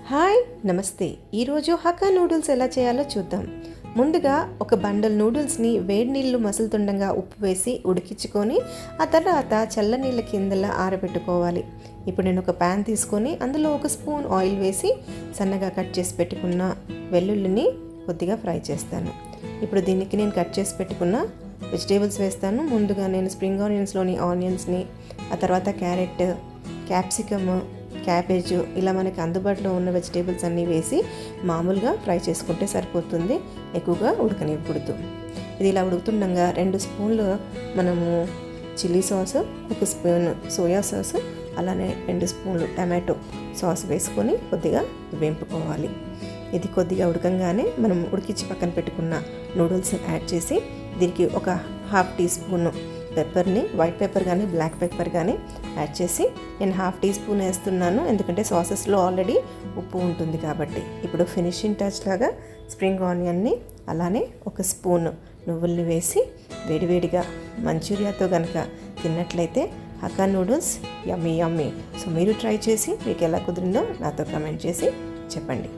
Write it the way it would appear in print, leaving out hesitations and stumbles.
Hi నమస్తే. ఈరోజు hakka noodles ఎలా చేయాలో చూద్దాం. ముందుగా ఒక బండల్ నూడిల్స్ని వేడి నీళ్ళు మసులుతుండగా ఉప్పు వేసి ఉడికించుకొని ఆ తర్వాత చల్ల నీళ్ళ కిందలా ఆరబెట్టుకోవాలి. ఇప్పుడు నేను ఒక ప్యాన్ తీసుకొని అందులో ఒక స్పూన్ ఆయిల్ వేసి సన్నగా కట్ చేసి పెట్టుకున్న వెల్లుల్లిని కొద్దిగా ఫ్రై చేస్తాను. ఇప్పుడు దీనికి నేను కట్ చేసి పెట్టుకున్న వెజిటేబుల్స్ వేస్తాను. ముందుగా నేను స్ప్రింగ్ ఆనియన్స్లోని ఆనియన్స్ని, ఆ తర్వాత క్యారెట్, క్యాప్సికమ్, క్యాబేజ్ ఇలా మనకి అందుబాటులో ఉన్న వెజిటేబుల్స్ అన్నీ వేసి మామూలుగా ఫ్రై చేసుకుంటే సరిపోతుంది. ఎక్కువగా ఉడకనివ్వకూడదు. ఇది ఇలా ఉడుకుతుండగా 2 స్పూన్లు మనము chilli sauce, 1 spoon soya sauce, అలానే 2 స్పూన్లు టమాటో సాస్ వేసుకొని కొద్దిగా వేంపుకోవాలి. ఇది కొద్దిగా ఉడకంగానే మనం ఉడికించి పక్కన పెట్టుకున్న నూడిల్స్ని యాడ్ చేసి దీనికి ఒక 1/2 టీ స్పూన్ పెప్పర్ని, వైట్ పెప్పర్ కానీ బ్లాక్ పెప్పర్ కానీ యాడ్ చేసి నేను 1/2 టీ స్పూన్ వేస్తున్నాను, ఎందుకంటే సాసెస్లో ఆల్రెడీ ఉప్పు ఉంటుంది కాబట్టి. ఇప్పుడు ఫినిషింగ్ టచ్ లాగా స్ప్రింగ్ ఆనియన్ని అలానే 1 స్పూన్ నువ్వుల్ని వేసి వేడివేడిగా మంచూరియాతో కనుక తిన్నట్లయితే హక్కా నూడిల్స్ యమ్మీ యమ్మీ. సో మీరు ట్రై చేసి మీకు ఎలా కుదిరిందో నాతో కమెంట్ చేసి చెప్పండి.